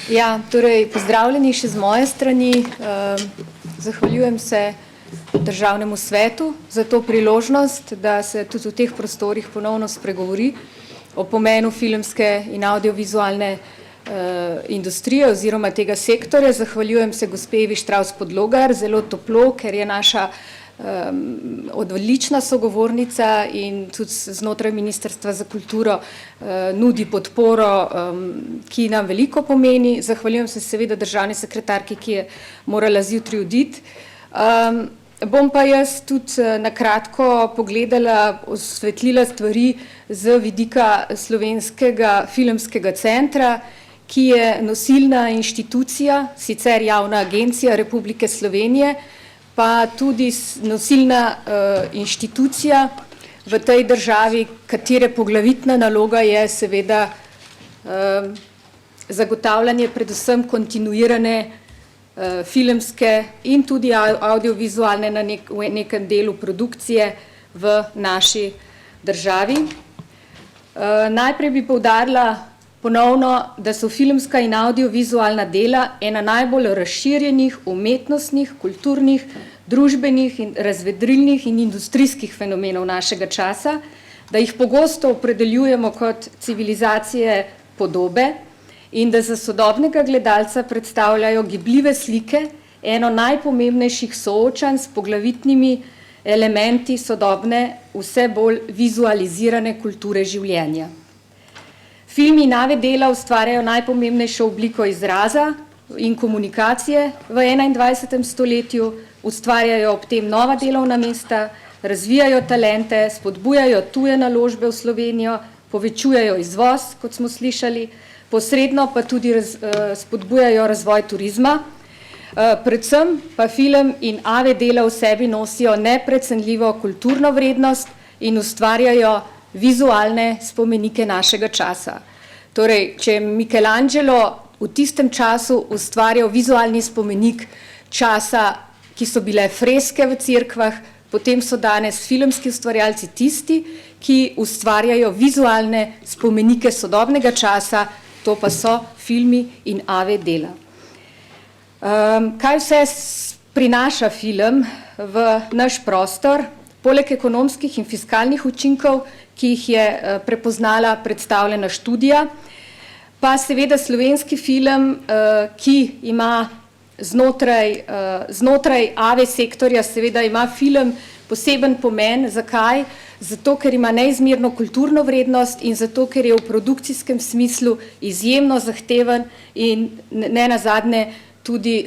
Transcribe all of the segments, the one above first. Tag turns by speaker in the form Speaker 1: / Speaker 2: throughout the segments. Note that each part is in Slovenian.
Speaker 1: Ja, torej pozdravljeni še z moje strani. Zahvaljujem se Državnemu svetu za to priložnost, da se tudi v teh prostorih ponovno spregovori o pomenu filmske in audiovizualne industrije oziroma tega sektorja. Zahvaljujem se gospe Evi Štravs-Podlogar zelo toplo, ker je naša odlična sogovornica in tudi znotraj Ministrstva za kulturo nudi podporo, ki nam veliko pomeni. Zahvaljujem se seveda državni sekretarki, ki je morala zjutraj oditi. Bom pa jaz tudi na kratko pogledala, osvetlila stvari z vidika Slovenskega filmskega centra, ki je nosilna inštitucija, sicer javna agencija Republike Slovenije, pa tudi nosilna inštitucija v tej državi, katere poglavitna naloga je seveda zagotavljanje predvsem kontinuirane filmske in tudi audiovizualne na nekem delu produkcije v naši državi. Najprej bi poudarila ponovno, da so filmska in audiovizualna dela ena najbolj razširjenih umetnostnih, kulturnih, družbenih in razvedrilnih in industrijskih fenomenov našega časa, da jih pogosto opredeljujemo kot civilizacije podobe in da za sodobnega gledalca predstavljajo gibljive slike, eno najpomembnejših soočanj s poglavitnimi elementi sodobne, vse bolj vizualizirane kulture življenja. Filmi in AV dela ustvarjajo najpomembnejšo obliko izraza in komunikacije v 21. stoletju, ustvarjajo ob tem nova delovna mesta, razvijajo talente, spodbujajo tuje naložbe v Slovenijo, povečujejo izvoz, kot smo slišali, posredno pa tudi spodbujajo razvoj turizma. Predvsem pa film in AV dela v sebi nosijo neprecenljivo kulturno vrednost in ustvarjajo vizualne spomenike našega časa. Torej, če je Michelangelo v tistem času ustvarjal vizualni spomenik časa, ki so bile freske v cerkvah, potem so danes filmski ustvarjalci tisti, ki ustvarjajo vizualne spomenike sodobnega časa, to pa so filmi in AV dela. Kaj vse prinaša film v naš prostor, poleg ekonomskih in fiskalnih učinkov, ki jih je prepoznala predstavljena študija, pa seveda slovenski film, ki ima znotraj AV sektorja, seveda ima film poseben pomen. Zakaj? Zato, ker ima neizmerno kulturno vrednost in zato, ker je v produkcijskem smislu izjemno zahteven in ne nazadnje tudi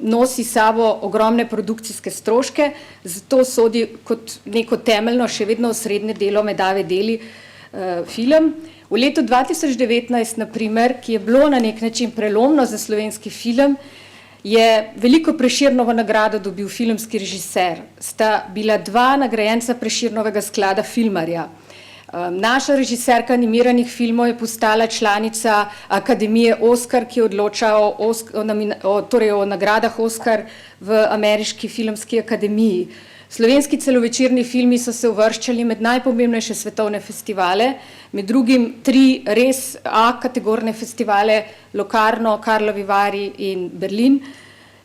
Speaker 1: nosi sabo ogromne produkcijske stroške, zato sodi kot neko temeljno, še vedno osrednje delo med AV deli film. V letu 2019, na primer, ki je bilo na nek način prelomno za slovenski film, je veliko Prešernovo nagrado dobil filmski režiser. Sta bila dva nagrajenca Prešernovega sklada filmarja. Naša režiserka animiranih filmov je postala članica Akademije Oskar, ki odloča o nagradah Oskar v Ameriški filmski akademiji. Slovenski celovečerni filmi so se uvrščali med najpomembnejše svetovne festivale, med drugim 3 res A-kategorne festivale, Locarno, Karlovi Vari in Berlin.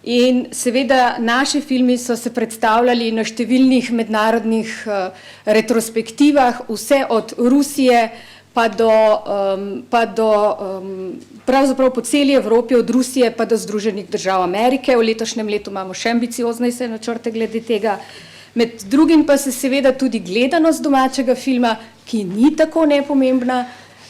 Speaker 1: In seveda naši filmi so se predstavljali na številnih mednarodnih retrospektivah, vse od Rusije pa do pravzaprav po celi Evropi, od Rusije pa do Združenih držav Amerike. V letošnjem letu imamo še ambicioznejše načrte glede tega. Med drugim pa se seveda tudi gledanost domačega filma, ki ni tako nepomembna,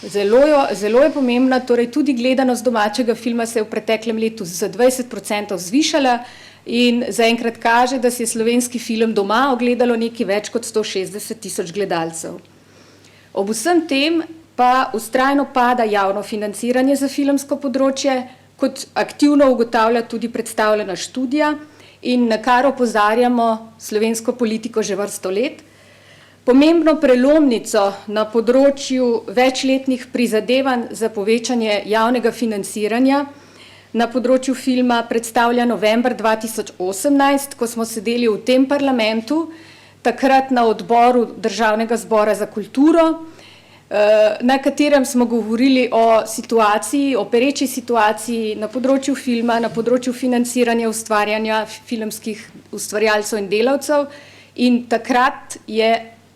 Speaker 1: zelo je pomembna, torej tudi gledanost domačega filma se je v preteklem letu za 20% zvišala in zaenkrat kaže, da si je slovenski film doma ogledalo nekaj več kot 160.000 gledalcev. Ob vsem tem pa vztrajno pada javno financiranje za filmsko področje, kot aktivno ugotavlja tudi predstavljena študija in na kar opozarjamo slovensko politiko že vrsto let. Pomembno prelomnico na področju večletnih prizadevanj za povečanje javnega financiranja na področju filma predstavlja november 2018, ko smo sedeli v tem parlamentu, takrat na odboru Državnega zbora za kulturo, na katerem smo govorili o situaciji, o pereči situaciji na področju filma, na področju financiranja ustvarjanja filmskih ustvarjalcev in delavcev. In takrat je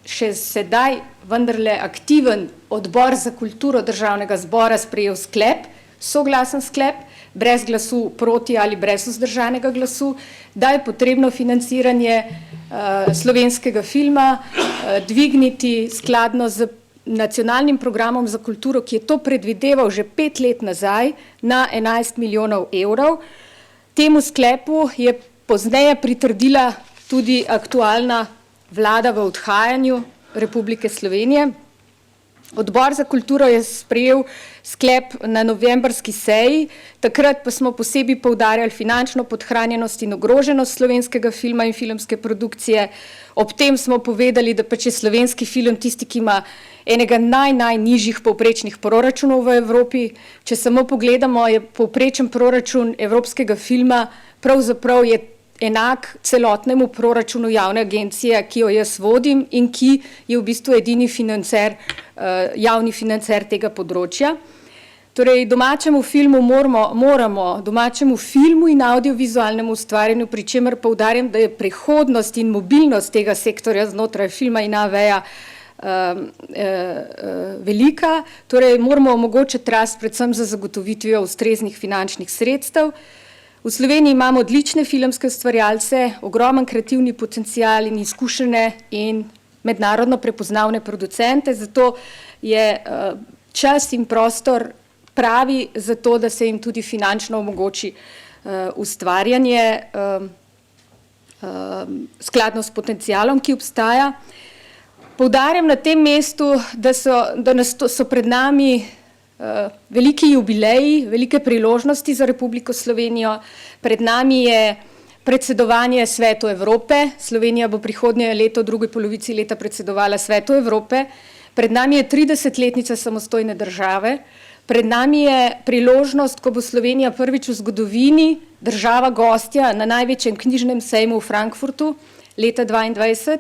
Speaker 1: še sedaj vendarle aktiven odbor za kulturo Državnega zbora sprejel sklep, soglasen sklep, brez glasu proti ali brez vzdržanega glasu, da je potrebno financiranje slovenskega filma dvigniti skladno z nacionalnim programom za kulturo, ki je to predvideval že 5 let nazaj na 11 milijonov evrov. Temu sklepu je pozneje pritrdila tudi aktualna vlada v odhajanju Republike Slovenije. Odbor za kulturo je sprejel sklep na novembrski seji, takrat pa smo posebej poudarjali finančno podhranjenost in ogroženost slovenskega filma in filmske produkcije. Ob tem smo povedali, da pač je slovenski film tisti, ki ima enega najnižjih povprečnih proračunov v Evropi. Če samo pogledamo, je povprečen proračun evropskega filma pravzaprav je enak celotnemu proračunu javne agencije, ki jo jaz vodim in ki je v bistvu edini financer, javni financer tega področja. Torej, domačemu filmu moramo domačemu filmu in audiovizualnemu ustvarjanju, pri čemer poudarjam, da je prihodnost in mobilnost tega sektorja znotraj filma in AV-ja velika, torej moramo omogočiti rast predvsem za zagotovitvijo ustreznih finančnih sredstev. V Sloveniji imamo odlične filmske ustvarjalce, ogromen kreativni potencial in izkušene in mednarodno prepoznavne producente, zato je čas in prostor pravi za to, da se jim tudi finančno omogoči ustvarjanje skladno s potencialom, ki obstaja. Poudarjam na tem mestu, da so pred nami veliki jubileji, velike priložnosti za Republiko Slovenijo. Pred nami je predsedovanje Svetu Evrope. Slovenija bo prihodnje leto, v drugi polovici leta predsedovala Svetu Evrope. Pred nami je 30-letnica samostojne države. Pred nami je priložnost, ko bo Slovenija prvič v zgodovini država gostja na največjem knjižnem sejmu v Frankfurtu leta 2022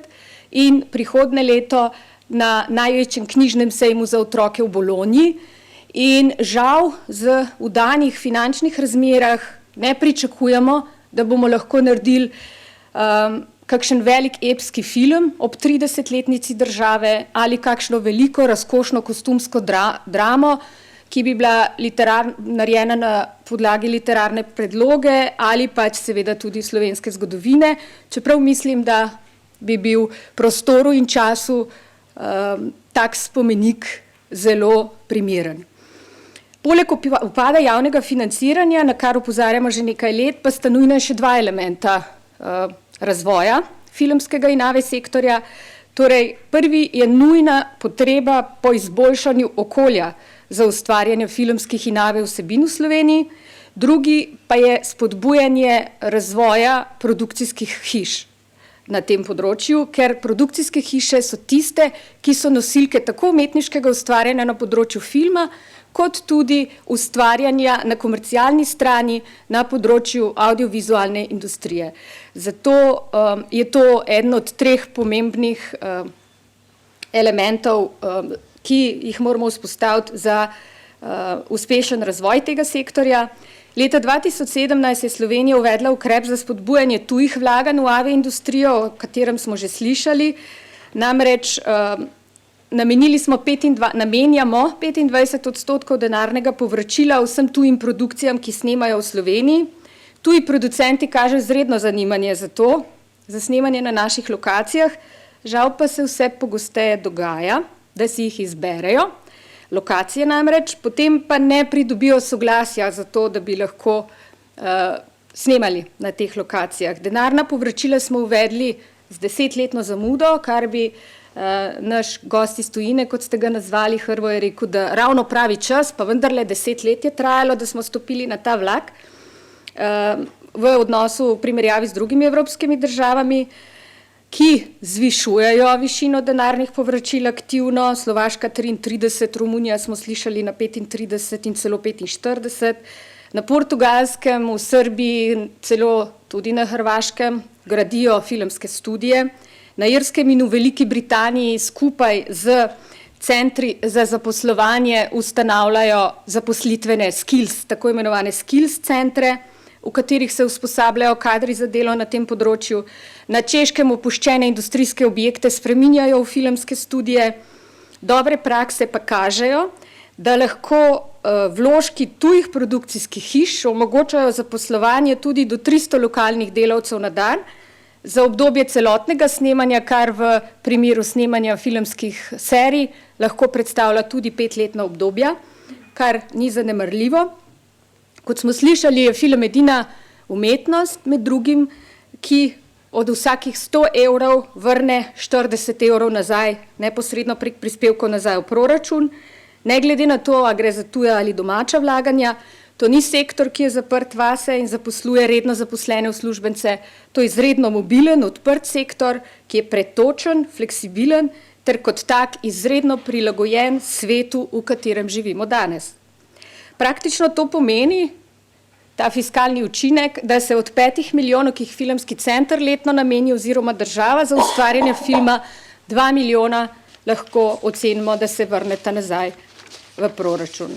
Speaker 1: in prihodnje leto na največjem knjižnem sejmu za otroke v Bologni. In žal v danih finančnih razmerah ne pričakujemo, da bomo lahko naredili kakšen velik epski film ob 30-letnici države ali kakšno veliko razkošno kostumsko dramo, ki bi bila narejena na podlagi literarne predloge ali pač seveda tudi slovenske zgodovine, čeprav mislim, da bi bil prostoru in času tak spomenik zelo primeren. Poleg upada javnega financiranja, na kar opozarjamo že nekaj let, pa sta nujna še dva elementa razvoja filmskega in AV sektorja. Torej, prvi je nujna potreba po izboljšanju okolja za ustvarjanje filmskih in AV vsebin v Sloveniji, drugi pa je spodbujanje razvoja produkcijskih hiš na tem področju, ker produkcijske hiše so tiste, ki so nosilke tako umetniškega ustvarjanja na področju filma, kot tudi ustvarjanja na komercialni strani na področju audiovizualne industrije. Zato je to eden od 3 pomembnih elementov, ki jih moramo vzpostaviti za uspešen razvoj tega sektorja. Leta 2017 je Slovenija uvedla ukrep za spodbujanje tujih vlaganj v AV industrijo, o katerem smo že slišali. Namreč namenjamo 25% denarnega povračila vsem tujim produkcijam, ki snemajo v Sloveniji. Tuji producenti kažejo izredno zanimanje za to, za snemanje na naših lokacijah, žal pa se vse pogosteje dogaja, da si jih izberejo, lokacije namreč, potem pa ne pridobijo soglasja za to, da bi lahko snemali na teh lokacijah. Denarna povračila smo uvedli z 10-letno zamudo, kar bi naš gost iz tujine, kot ste ga nazvali, Hrvo, je rekel, da ravno pravi čas, pa vendarle 10 let je trajalo, da smo stopili na ta vlak v odnosu v primerjavi z drugimi evropskimi državami, ki zvišujejo višino denarnih povračil aktivno, Slovaška 33, Romunija smo slišali na 35 in celo 45, na Portugalskem, v Srbiji, celo tudi na Hrvaškem gradijo filmske studije. Na Irskem in v Veliki Britaniji skupaj z centri za zaposlovanje ustanavljajo zaposlitvene skills, tako imenovane skills centre, v katerih se usposabljajo kadri za delo na tem področju. Na Češkem opuščene industrijske objekte spreminjajo v filmske studije. Dobre prakse pa kažejo, da lahko vložki tujih produkcijskih hiš omogočajo zaposlovanje tudi do 300 lokalnih delavcev na dan za obdobje celotnega snemanja, kar v primeru snemanja filmskih serij lahko predstavlja tudi 5-letna obdobja, kar ni zanemarljivo. Kot smo slišali, je film edina umetnost, med drugim, ki od vsakih 100 evrov vrne 40 evrov nazaj, neposredno prek prispevkov nazaj v proračun. Ne glede na to, a gre za tuja ali domača vlaganja, to ni sektor, ki je zaprt vase in zaposluje redno zaposlene uslužbence. To je izredno mobilen, odprt sektor, ki je pretočen, fleksibilen ter kot tak izredno prilagojen svetu, v katerem živimo danes. Praktično to pomeni, ta fiskalni učinek, da se od 5 milijonov, ki jih filmski center letno nameni oziroma država za ustvarjanje filma, 2 milijona lahko ocenimo, da se vrneta nazaj v proračun.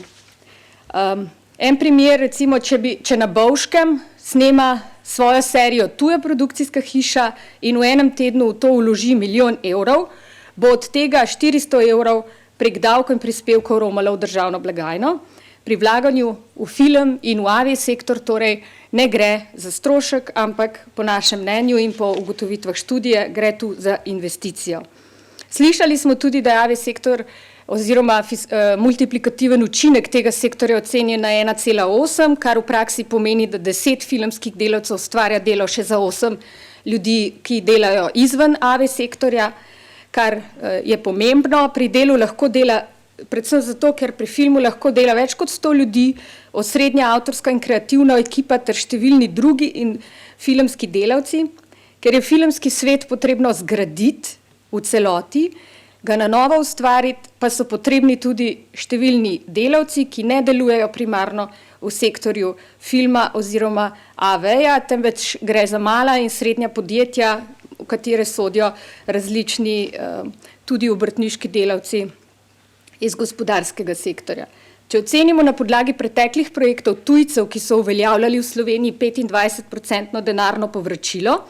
Speaker 1: En primer, recimo, če na Bovškem snema svojo serijo tuja produkcijska hiša in v enem tednu v to vloži 1 milijon evrov, bo od tega 400 evrov prek davkov in prispevkov romalo v državno blagajno. Pri vlaganju v film in v AV sektor torej ne gre za strošek, ampak po našem mnenju in po ugotovitvah študije gre tu za investicijo. Slišali smo tudi, da je AV sektor oziroma multiplikativen učinek tega sektorja ocenjen na 1,8, kar v praksi pomeni, da 10 filmskih delavcev ustvarja delo še za 8 ljudi, ki delajo izven AV sektorja, kar je pomembno. Pri delu lahko dela, predvsem zato, ker pri filmu lahko dela več kot 100 ljudi, osrednja avtorska in kreativna ekipa ter številni drugi in filmski delavci. Ker je filmski svet potrebno zgraditi v celoti, ga na novo ustvariti, pa so potrebni tudi številni delavci, ki ne delujejo primarno v sektorju filma oziroma AV-ja, temveč gre za mala in srednja podjetja, v katere sodijo različni tudi obrtniški delavci iz gospodarskega sektorja. Če ocenimo na podlagi preteklih projektov tujcev, ki so uveljavljali v Sloveniji 25% denarno povračilo,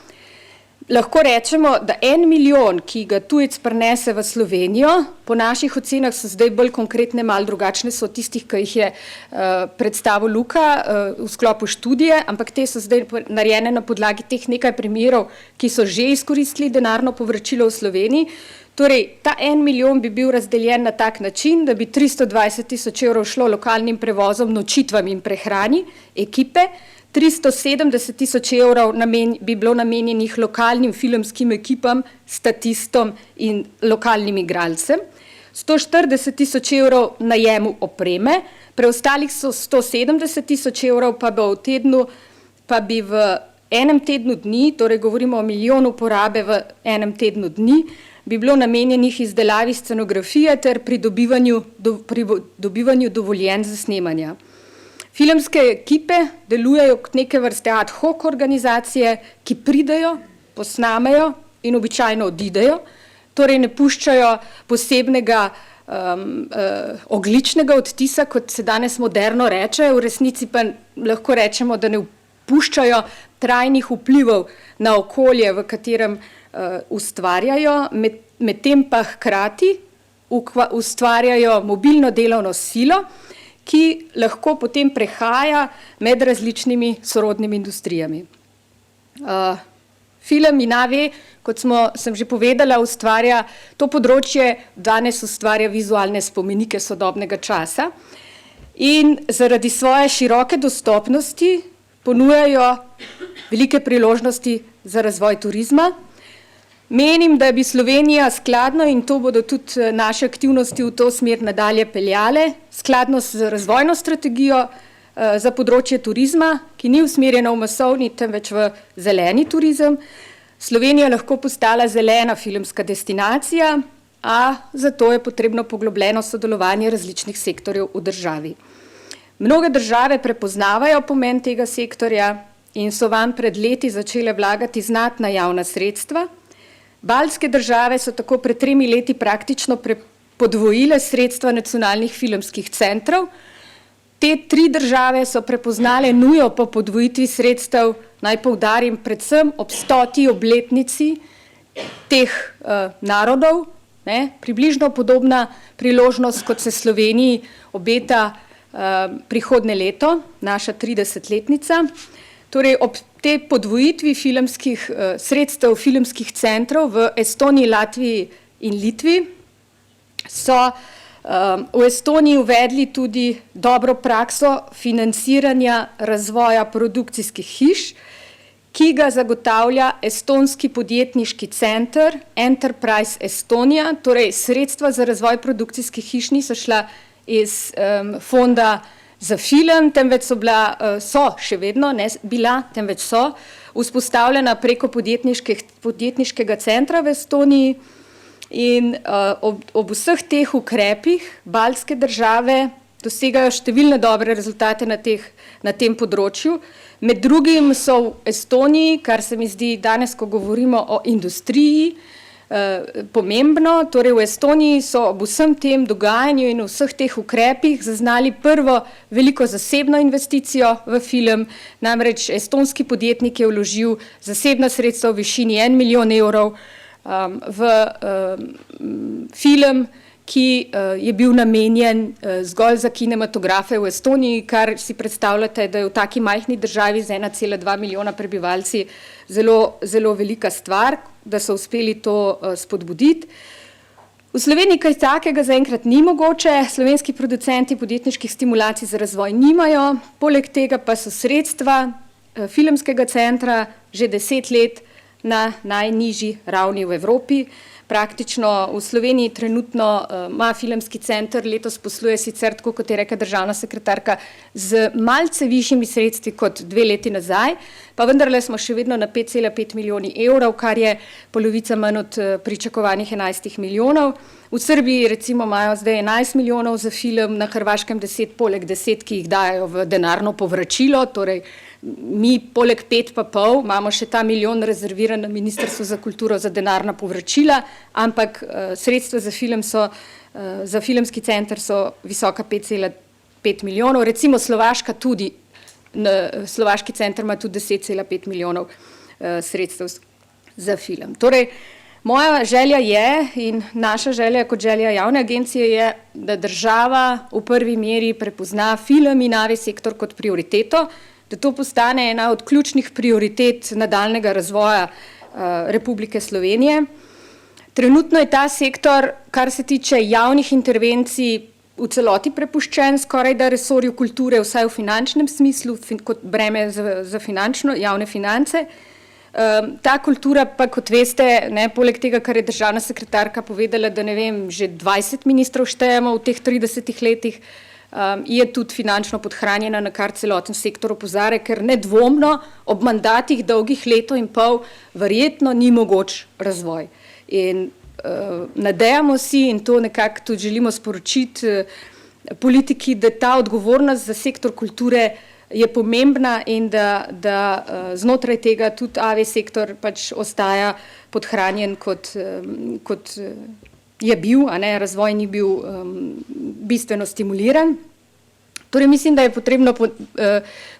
Speaker 1: lahko rečemo, da 1 milijon, ki ga tujec prinese v Slovenijo, po naših ocenah so zdaj bolj konkretne, malo drugačne so tistih, ki jih je predstavil Luka v sklopu študije, ampak te so zdaj narejene na podlagi teh nekaj primerov, ki so že izkoristili denarno povračilo v Sloveniji. Torej, ta 1 milijon bi bil razdeljen na tak način, da bi 320.000 evrov šlo lokalnim prevozom, notčitvam in prehrani ekipe, 370.000 evrov bi bilo namenjenih lokalnim filmskim ekipam, statistom in lokalnim igralcem, 140.000 evrov najemu opreme, preostalih so 170.000 evrov pa bi v enem tednu dni, torej govorimo o milijonu porabe v enem tednu dni, bi bilo namenjenih izdelavi scenografije ter pri dobivanju dovoljenj za snemanja. Filmske ekipe delujejo kot neke vrste ad hoc organizacije, ki pridejo, posnamejo in običajno odidejo, torej ne puščajo posebnega ogljičnega odtisa, kot se danes moderno reče, v resnici pa lahko rečemo, da ne puščajo trajnih vplivov na okolje, v katerem ustvarjajo, medtem pa hkrati ustvarjajo mobilno delovno silo, ki lahko potem prehaja med različnimi sorodnimi industrijami. Film in AV, kot sem že povedala, ustvarja to področje, danes ustvarja vizualne spomenike sodobnega časa in zaradi svoje široke dostopnosti ponujajo velike priložnosti za razvoj turizma. Menim, da bi Slovenija skladno, in to bodo tudi naše aktivnosti v to smer nadalje peljale, skladno z razvojno strategijo za področje turizma, ki ni usmerjena v masovni, temveč v zeleni turizem, Slovenija lahko postala zelena filmska destinacija, a zato je potrebno poglobljeno sodelovanje različnih sektorjev v državi. Mnoge države prepoznavajo pomen tega sektorja in so vanj pred leti začele vlagati znatna javna sredstva. Baltske države so tako pred 3 leti praktično podvojile sredstva nacionalnih filmskih centrov. Te 3 države so prepoznale nujo po podvojitvi sredstev, naj poudarim, predvsem ob 100. obletnici teh narodov, ne, približno podobna priložnost, kot se Sloveniji obeta prihodnje leto, naša 30-letnica. Torej, ob tej podvojitvi filmskih sredstev filmskih centrov v Estoniji, Latviji in Litvi so v Estoniji uvedli tudi dobro prakso financiranja razvoja produkcijskih hiš, ki ga zagotavlja estonski podjetniški center Enterprise Estonia, torej sredstva za razvoj produkcijskih hiš niso šla iz fonda za film, temveč so še vedno, ne bila, temveč so vzpostavljena preko podjetniškega centra v Estoniji in ob vseh teh ukrepih baltske države dosegajo številne dobre rezultate na tem področju. Med drugim so v Estoniji, kar se mi zdi danes, ko govorimo o industriji, pomembno, torej v Estoniji so ob vsem tem dogajanju in vseh teh ukrepih zaznali prvo veliko zasebno investicijo v film, namreč estonski podjetnik je vložil zasebna sredstva v višini 1 milijon evrov v film, ki je bil namenjen zgolj za kinematografe v Estoniji, kar si predstavljate, da je v taki majhni državi z 1,2 milijona prebivalci zelo, zelo velika stvar, da so uspeli to spodbuditi. V Sloveniji kaj takega zaenkrat ni mogoče, slovenski producenti podjetniških stimulacij za razvoj nimajo, poleg tega pa so sredstva filmskega centra že 10 let na najnižji ravni v Evropi. Praktično v Sloveniji trenutno ima filmski center, letos posluje sicer tako, kot je rekla državna sekretarka, z malce višjimi sredstvi kot 2 leti nazaj, pa vendarle smo še vedno na 5,5 milijoni evrov, kar je polovica manj od pričakovanih 11 milijonov. V Srbiji recimo imajo zdaj 11 milijonov za film, na Hrvaškem 10, poleg 10, ki jih dajo v denarno povračilo, torej mi poleg 5,5 imamo še ta milijon rezerviran na Ministrstvu za kulturo za denarna povračila, ampak sredstva za film za filmski center so visoka 5,5 milijonov, recimo Slovaška tudi, Slovaški center ima tudi 10,5 milijonov sredstev za film. Torej, moja želja je in naša želja kot želja javne agencije je, da država v prvi meri prepozna film in AV sektor kot prioriteto, da to postane ena od ključnih prioritet nadaljnega razvoja Republike Slovenije. Trenutno je ta sektor, kar se tiče javnih intervencij, v celoti prepuščen skoraj da resorju kulture, vsaj v finančnem smislu, kot breme za javne finance. Ta kultura pa, kot veste, ne, poleg tega, kar je državna sekretarka povedala, da ne vem, že 20 ministrov štejemo v teh 30 letih, je tudi finančno podhranjena, na kar celoten sektor opozarja, ker nedvomno ob mandatih dolgih leto in pol verjetno ni mogoč razvoj. In nadejamo si, in to nekako tudi želimo sporočiti politiki, da ta odgovornost za sektor kulture je pomembna in da znotraj tega tudi AV sektor pač ostaja podhranjen kot je bil, a ne, razvoj ni bil bistveno stimuliran. Torej mislim, da je potrebno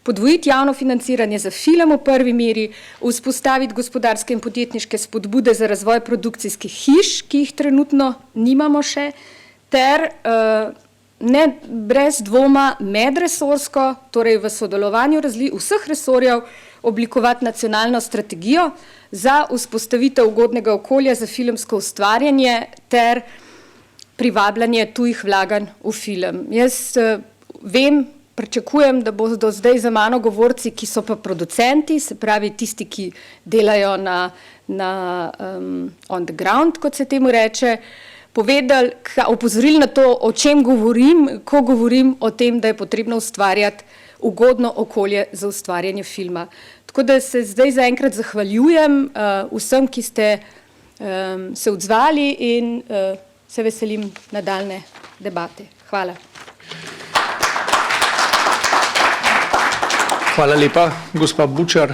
Speaker 1: podvojiti javno financiranje za film v prvi meri, vzpostaviti gospodarske in podjetniške spodbude za razvoj produkcijskih hiš, ki jih trenutno nimamo še, ter ne brez dvoma medresorsko, torej v sodelovanju vseh resorjev, oblikovati nacionalno strategijo za vzpostavitev ugodnega okolja za filmsko ustvarjanje ter privabljanje tujih vlaganj v film. Jaz vem, pričakujem, da bodo zdaj za mano govorci, ki so pa producenti, se pravi tisti, ki delajo na on the ground, kot se temu reče, povedali, opozorili na to, o čem govorim, ko govorim o tem, da je potrebno ustvarjati ugodno okolje za ustvarjanje filma. Tako da se zdaj zaenkrat zahvaljujem vsem, ki ste se odzvali in se veselim nadaljne debate. Hvala.
Speaker 2: Hvala lepa, gospa Bučar.